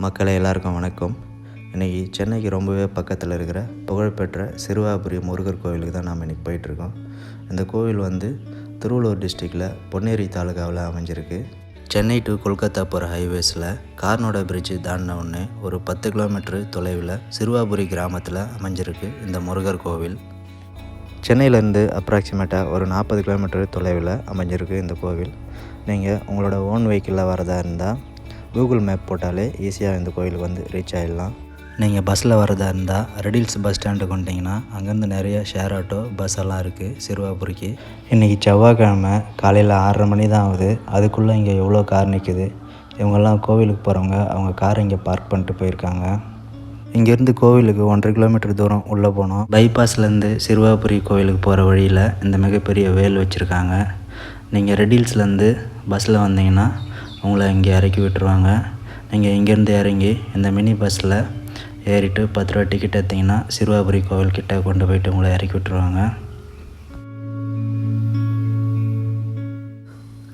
மக்களை எல்லாருக்கும் வணக்கம். இன்றைக்கி சென்னைக்கு ரொம்பவே பக்கத்தில் இருக்கிற புகழ்பெற்ற சிறுவாபுரி முருகர் கோவிலுக்கு தான் நாம் இன்றைக்கி போயிட்டுருக்கோம். இந்த கோவில் திருவள்ளூர் டிஸ்ட்ரிக்டில் பொன்னேரி தாலுகாவில் அமைஞ்சிருக்கு. சென்னை டு கொல்கத்தா போகிற ஹைவேஸில் கார்னோட பிரிட்ஜு தாண்டின உடனே ஒரு 10 கிலோமீட்டர் தொலைவில் சிறுவாபுரி கிராமத்தில் அமைஞ்சிருக்கு இந்த முருகர் கோவில். சென்னையிலேருந்து அப்ராக்சிமேட்டாக ஒரு 40 கிலோமீட்டர் தொலைவில் அமைஞ்சிருக்கு இந்த கோவில். நீங்கள் உங்களோட ஓன் வெஹிக்கிளில் வரதா இருந்தால் கூகுள் மேப் போட்டாலே ஈஸியாக இந்த கோவிலுக்கு ரீச் ஆகிடலாம். நீங்கள் பஸ்ஸில் வரதா இருந்தால் ரெடில்ஸ் பஸ் ஸ்டாண்டுக்கு வந்துட்டிங்கன்னா அங்கேருந்து நிறைய ஷேர் ஆட்டோ பஸ் எல்லாம் இருக்குது சிறுவாபுரிக்கு. இன்றைக்கி செவ்வாய்க்கிழமை காலையில் 6:30 மணி தான் ஆகுது. அதுக்குள்ளே இங்கே எவ்வளோ கார் நிற்குது. இவங்கெல்லாம் கோவிலுக்கு போகிறவங்க அவங்க காரை இங்கே பார்க் பண்ணிட்டு போயிருக்காங்க. இங்கேருந்து கோவிலுக்கு 1.5 கிலோமீட்டர் தூரம் உள்ளே போனோம். பைபாஸ்லேருந்து சிறுவாபுரி கோவிலுக்கு போகிற வழியில் இந்த மிகப்பெரிய வேல் வச்சுருக்காங்க. நீங்கள் ரெடில்ஸ்லேருந்து பஸ்ஸில் வந்தீங்கன்னா உங்களை இங்கே இறக்கி விட்டுருவாங்க. நீங்கள் இங்கேருந்து இறங்கி இந்த மினி பஸ்ஸில் ஏறிட்டு 10 ரூபா டிக்கெட் எடுத்திங்கன்னா சிறுவாபுரி கோவில் கிட்டே கொண்டு போயிட்டு உங்களை இறக்கி விட்டுருவாங்க.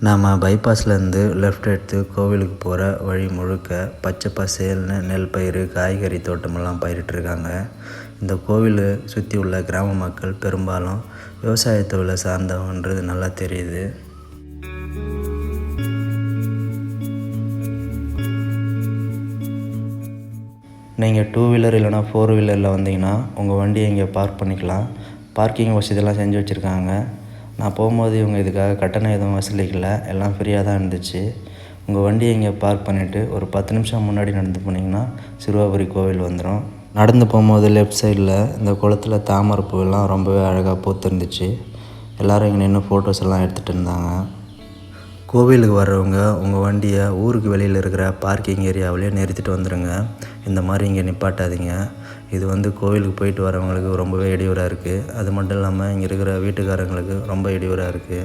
நாம் பைபாஸ்லேருந்து லெஃப்ட் எடுத்து கோவிலுக்கு போகிற வழி முழுக்க பச்சை பசேல்னு நெல் பயிர் காய்கறி தோட்டமெல்லாம் பயிரிட்டுருக்காங்க. இந்த கோவில் சுற்றி உள்ள கிராம மக்கள் பெரும்பாலும் விவசாய தொழிலை சார்ந்தவன்றது நல்லா தெரியுது. நீங்கள் 2 வீலர் இல்லைனா 4 வீலரில் வந்தீங்கன்னா உங்கள் வண்டியை இங்கே பார்க் பண்ணிக்கலாம். பார்க்கிங் வசதியெல்லாம் செஞ்சு வச்சுருக்காங்க. நான் போகும்போது இவங்க இதுக்காக கட்டணம் எதுவும் வசூலிக்கல, எல்லாம் ஃப்ரீயாக தான் இருந்துச்சு. உங்கள் வண்டியை இங்கே பார்க் பண்ணிவிட்டு ஒரு 10 நிமிஷம் முன்னாடி நடந்து போனீங்கன்னா சிறுவாபுரி கோவில் வந்துடும். நடந்து போகும்போது லெஃப்ட் சைடில் இந்த குளத்தில் தாமரை பூவெல்லாம் ரொம்பவே அழகாக பூத்துருந்துச்சு. எல்லோரும் இங்கே நின்று ஃபோட்டோஸ் எல்லாம் எடுத்துகிட்டு இருந்தாங்க. கோவிலுக்கு வர்றவங்க உங்கள் வண்டியை ஊருக்கு வெளியில் இருக்கிற பார்க்கிங் ஏரியாவிலே நிறுத்திட்டு வந்துடுங்க. இந்த மாதிரி இங்கே நிப்பாட்டாதீங்க. இது கோவிலுக்கு போயிட்டு வரவங்களுக்கு ரொம்பவே இடையூறாக இருக்குது. அது மட்டும் இல்லாமல் இங்கே இருக்கிற வீட்டுக்காரங்களுக்கு ரொம்ப இடையூறாக இருக்குது.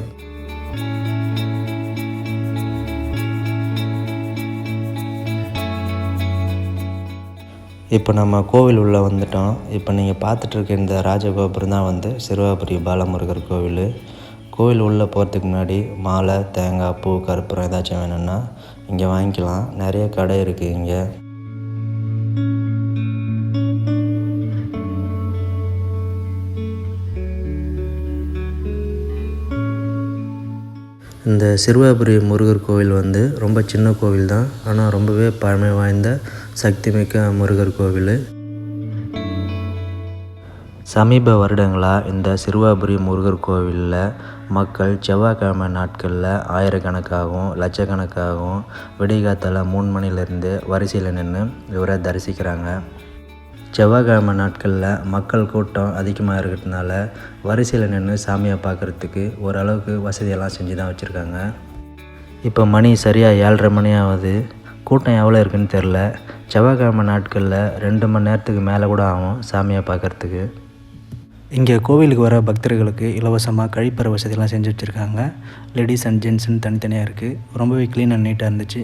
இப்போ நம்ம கோவில் உள்ளே வந்துட்டோம். இப்போ நீங்கள் பார்த்துட்ருக்க இந்த ராஜகோபுரம் தான் சிறுவாபுரி பாலமுருகர் கோவில். கோவில் உள்ளே போகிறதுக்கு முன்னாடி மாலை, தேங்காய், பூ, கற்பூரம் ஏதாச்சும் வேணும்னா இங்கே வாங்கிக்கலாம். நிறைய கடை இருக்குது இங்கே. இந்த சிறுவாபுரி முருகர் கோவில் ரொம்ப சின்ன கோவில் தான். ஆனால் ரொம்பவே பழமை வாய்ந்த சக்திமிக்க முருகர் கோவில். சமீப வருடங்களாக இந்த சிறுவாபுரி முருகர் கோவிலில் மக்கள் செவ்வாய்க்கிழமை நாட்களில் ஆயிரக்கணக்காகவும் லட்சக்கணக்காகவும் விடிகாத்தால் 3 மணிலேருந்து வரிசையில் நின்று இவரை தரிசிக்கிறாங்க. செவ்வாய்க்கிழமை நாட்களில் மக்கள் கூட்டம் அதிகமாக இருக்கிறதுனால வரிசையில் நின்று சாமியை பார்க்குறதுக்கு ஓரளவுக்கு வசதியெல்லாம் செஞ்சு தான் வச்சுருக்காங்க. இப்போ மணி சரியாக 7:30 மணி ஆகுது. கூட்டம் எவ்வளோ இருக்குதுன்னு தெரில. செவ்வாய்க்கிழமை நாட்களில் 2 மணி நேரத்துக்கு மேலே கூட ஆகும் சாமியை பார்க்குறதுக்கு. இங்கே கோவிலுக்கு வர பக்தர்களுக்கு இலவசமாக கழிப்பறை வசதியெல்லாம் செஞ்சு வச்சுருக்காங்க. லேடிஸ் அண்ட் ஜென்ட்ஸ்னு தனித்தனியாக இருக்குது. ரொம்பவே க்ளீன் அண்ட் நீட்டாக இருந்துச்சு.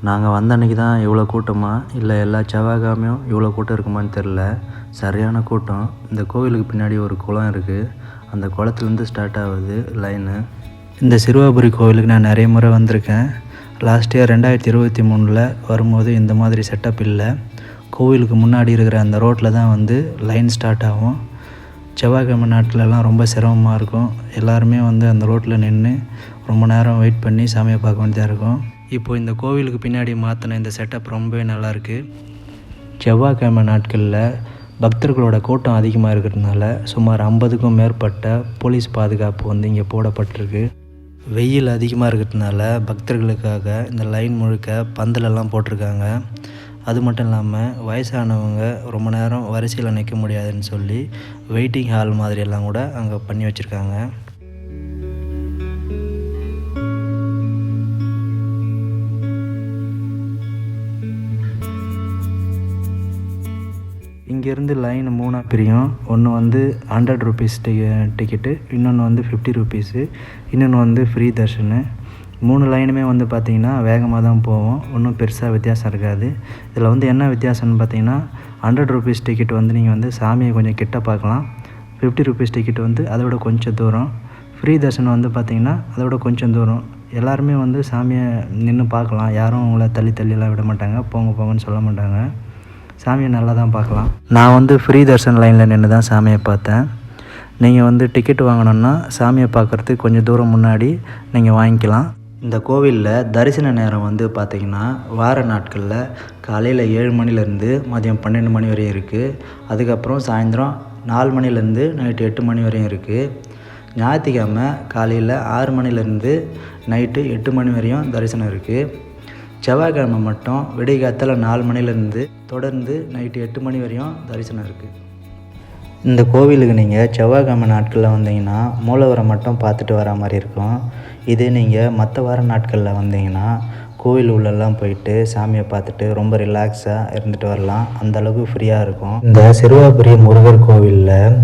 நாங்கள் வந்த அன்றைக்கி தான் இவ்வளோ கூட்டமாக இல்லை எல்லா செவ்வாய்க்கிழமையும் இவ்வளோ கூட்டம் இருக்குமான்னு தெரில. சரியான கூட்டம். இந்த கோவிலுக்கு பின்னாடி ஒரு குளம் இருக்குது. அந்த குளத்துலேருந்து ஸ்டார்ட் ஆகுது லைனு. இந்த சிறுவாபுரி கோவிலுக்கு நான் நிறைய முறை வந்திருக்கேன். லாஸ்ட் இயர் 2023 வரும்போது இந்த மாதிரி செட்டப் இல்லை. கோவிலுக்கு முன்னாடி இருக்கிற அந்த ரோட்டில் தான் லைன் ஸ்டார்ட் ஆகும். செவ்வாய்க்கிழமை நாட்டிலலாம் ரொம்ப சிரமமாக இருக்கும். எல்லாருமே அந்த ரோட்டில் நின்று ரொம்ப நேரம் வெயிட் பண்ணி சாமியை பார்க்க வேண்டியதாக இருக்கும். இப்போது இந்த கோவிலுக்கு பின்னாடி மாற்றின இந்த செட்டப் ரொம்பவே நல்லாயிருக்கு. செவ்வாய்க்கிழமை நாட்களில் பக்தர்களோட கூட்டம் அதிகமாக இருக்கிறதுனால சுமார் 50க்கும் மேற்பட்ட போலீஸ் பாதுகாப்பு இங்கே போடப்பட்டிருக்கு. வெயில் அதிகமாக இருக்கிறதுனால பக்தர்களுக்காக இந்த லைன் முழுக்க பந்தலெல்லாம் போட்டிருக்காங்க. அது மட்டும் இல்லாமல் வயசானவங்க ரொம்ப நேரம் வரிசையில் நிற்க முடியாதுன்னு சொல்லி வெயிட்டிங் ஹால் மாதிரியெல்லாம் கூட அங்கே பண்ணி வச்சுருக்காங்க. இங்கேருந்து லைன் 3 பிரியும். ஒன்று 100 ருபீஸ் டிக்கெட்டு, இன்னொன்று 50 ருபீஸு, இன்னொன்று ஃப்ரீ தர்ஷனு. 3 லைனுமே பார்த்திங்கன்னா வேகமாக தான் போவோம். ஒன்றும் பெருசாக வித்தியாசம் இருக்காது. இதில் என்ன வித்தியாசம்னு பார்த்திங்கன்னா 100 ருபீஸ் டிக்கெட் நீங்கள் சாமியை கொஞ்சம் கிட்ட பார்க்கலாம். 50 ருபீஸ் டிக்கெட் வந்து அதை விட கொஞ்சம் தூரம். ஃப்ரீ தர்ஷன் வந்து பார்த்திங்கன்னா அதை விட கொஞ்சம் தூரம். எல்லாருமே வந்து சாமியை நின்று பார்க்கலாம். யாரும் அவங்கள தள்ளிலாம் விட மாட்டாங்க, போங்கன்னு சொல்ல மாட்டாங்க. சாமியை நல்லா தான் பார்க்கலாம். நான் வந்து ஃப்ரீ தர்ஷன் லைனில் நின்று தான் சாமியை பார்த்தேன். நீங்கள் வந்து டிக்கெட் வாங்கணுன்னா சாமியை பார்க்குறதுக்கு கொஞ்சம் தூரம் முன்னாடி நீங்கள் வாங்கிக்கலாம். இந்த கோவிலில் தரிசன நேரம் வந்து பார்த்திங்கன்னா வார நாட்களில் காலையில் 7 மணிலேருந்து மதியம் 12 மணி வரையும் இருக்குது. அதுக்கப்புறம் சாயந்தரம் 4 மணிலேருந்து நைட்டு 8 மணி வரையும் இருக்குது. ஞாயிற்றுக்கிழமை காலையில் 6 மணிலேருந்து நைட்டு 8 மணி வரையும் தரிசனம் இருக்குது. செவ்வாய்க்கிழமை மட்டும் விடிகாத்தால 4 மணிலேருந்து தொடர்ந்து நைட்டு 8 மணி வரையும் தரிசனம் இருக்குது. இந்த கோவிலுக்கு நீங்கள் செவ்வாய்க்கிழமை நாட்களில் வந்தீங்கன்னா மூலவரை மட்டும் பார்த்துட்டு வர மாதிரி இருக்கும். இதே நீங்கள் மற்ற வார நாட்களில் வந்தீங்கன்னா கோவில் உள்ளெல்லாம் போயிட்டு சாமியை பார்த்துட்டு ரொம்ப ரிலாக்ஸாக இருந்துட்டு வரலாம். அந்தளவுக்கு ஃப்ரீயாக இருக்கும். இந்த சிறுவாபுரி முருகர் கோவிலில்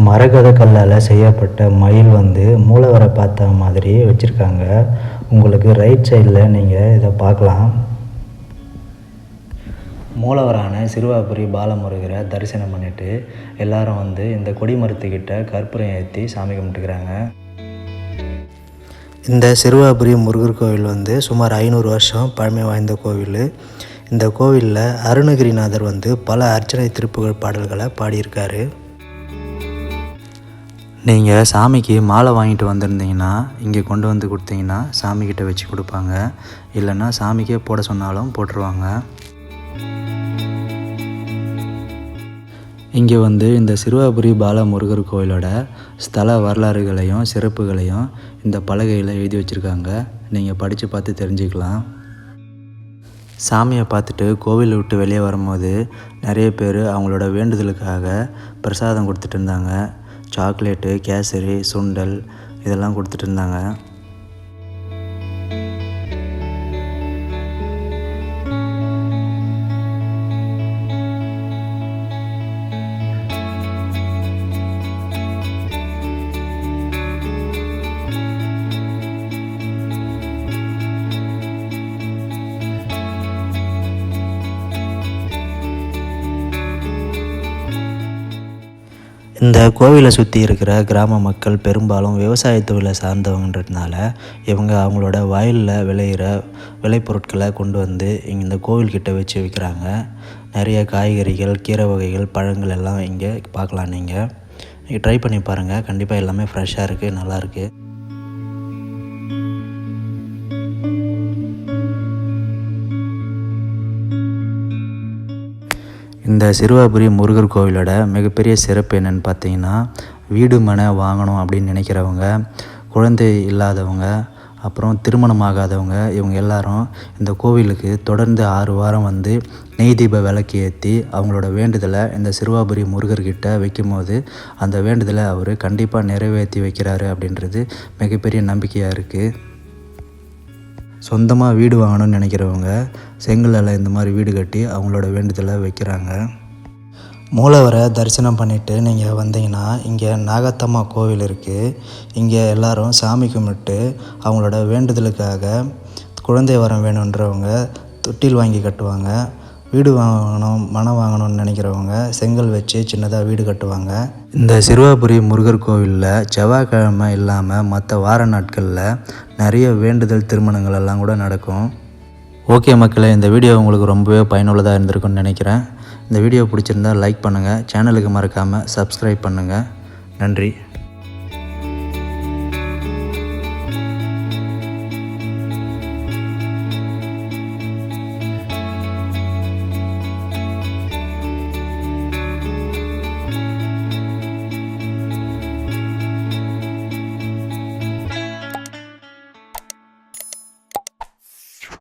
மரகத கல்லால் செய்யப்பட்ட மயில் வந்து மூலவரை பார்த்த மாதிரி வச்சுருக்காங்க. உங்களுக்கு ரைட் சைடில் நீங்கள் இதை பார்க்கலாம். மூலவரான சிறுவாபுரி பாலமுருகரை தரிசனம் பண்ணிவிட்டு எல்லாரும் வந்து இந்த கொடிமரத்துக்கிட்ட கற்பூரம் ஏற்றி சாமி கும்பிட்டுக்கிறாங்க. இந்த சிறுவாபுரி முருகர் கோவில் வந்து சுமார் 500 வருஷம் பழமை வாய்ந்த கோவில். இந்த கோவிலில் அருணகிரிநாதர் வந்து பல அர்ச்சனை திருப்புகழ் பாடல்களை பாடியிருக்காரு. நீங்கள் சாமிக்கு மாலை வாங்கிட்டு வந்திருந்தீங்கன்னா இங்கே கொண்டு வந்து கொடுத்தீங்கன்னா சாமிக்கிட்ட வச்சு கொடுப்பாங்க. இல்லைன்னா சாமிக்கே போட சொன்னாலும் போட்டுருவாங்க. இங்கே வந்து இந்த சிறுவாபுரி பாலமுருகர் கோயிலோட ஸ்தல வரலாறுகளையும் சிறப்புகளையும் இந்த பலகையில் எழுதி வச்சுருக்காங்க. நீங்கள் படித்து பார்த்து தெரிஞ்சுக்கலாம். சாமியை பார்த்துட்டு கோவிலை விட்டு வெளியே வரும்போது நிறைய பேர் அவங்களோட வேண்டுதலுக்காக பிரசாதம் கொடுத்துட்டு இருந்தாங்க. சாக்லேட்டு, கேசரி, சுண்டல் இதெல்லாம் கொடுத்துட்டு இருந்தாங்க. இந்த கோவிலை சுற்றி இருக்கிற கிராம மக்கள் பெரும்பாலும் விவசாய தொழிலை சார்ந்தவங்கன்றதுனால இவங்க அவங்களோட வயலில் விளையிற விளைபொருட்களை கொண்டு வந்து இங்கே இந்த கோவில்கிட்ட வச்சு விற்கிறாங்க. நிறைய காய்கறிகள், கீரை வகைகள், பழங்கள் எல்லாம் இங்கே பார்க்கலாம். நீங்கள் ட்ரை பண்ணி பாருங்கள். கண்டிப்பாக எல்லாமே ஃப்ரெஷ்ஷாக இருக்குது, நல்லாயிருக்கு. இந்த சிறுவாபுரி முருகர் கோவிலோட மிகப்பெரிய சிறப்பு என்னென்னு பார்த்தீங்கன்னா, வீடு மனை வாங்கணும் அப்படின்னு நினைக்கிறவங்க, குழந்தை இல்லாதவங்க, அப்புறம் திருமணம் ஆகாதவங்க, இவங்க எல்லாரும் இந்த கோவிலுக்கு தொடர்ந்து 6 வாரம் வந்து நெய் தீப விளக்கு ஏற்றி அவங்களோட வேண்டுதலை இந்த சிறுவாபுரி முருகர்கிட்ட வைக்கும்போது அந்த வேண்டுதலை அவர் கண்டிப்பாக நிறைவேற்றி வைக்கிறாரு அப்படின்றது மிகப்பெரிய நம்பிக்கையாக இருக்குது. சொந்தமாக வீடு வாங்கணும்னு நினைக்கிறவங்க செங்கலால் இந்த மாதிரி வீடு கட்டி அவங்களோட வேண்டுதலை வைக்கிறாங்க. மூலவரை தரிசனம் பண்ணிவிட்டு நீங்கள் வந்தீங்கன்னா இங்கே நாகத்தம்மா கோவில் இருக்குது. இங்கே எல்லோரும் சாமி கும்பிட்டு அவங்களோட வேண்டுதலுக்காக குழந்தை வரம் வேணுன்றவங்க தொட்டில் வாங்கி கட்டுவாங்க. வீடு வாங்கணும், மனம் வாங்கணும்னு நினைக்கிறவங்க செங்கல் வச்சு சின்னதாக வீடு கட்டுவாங்க. இந்த சிறுவாபுரி முருகர் கோவிலில் செவ்வாய்க்கிழமை இல்லாமல் மற்ற வார நாட்களில் நிறைய வேண்டுதல் திருமணங்கள் எல்லாம் கூட நடக்கும். ஓகே மக்களே, இந்த வீடியோ உங்களுக்கு ரொம்பவே பயனுள்ளதாக இருந்திருக்குன்னு நினைக்கிறேன். இந்த வீடியோ பிடிச்சிருந்தால் லைக் பண்ணுங்கள், சேனலுக்கு மறக்காமல் சப்ஸ்கிரைப் பண்ணுங்கள். நன்றி.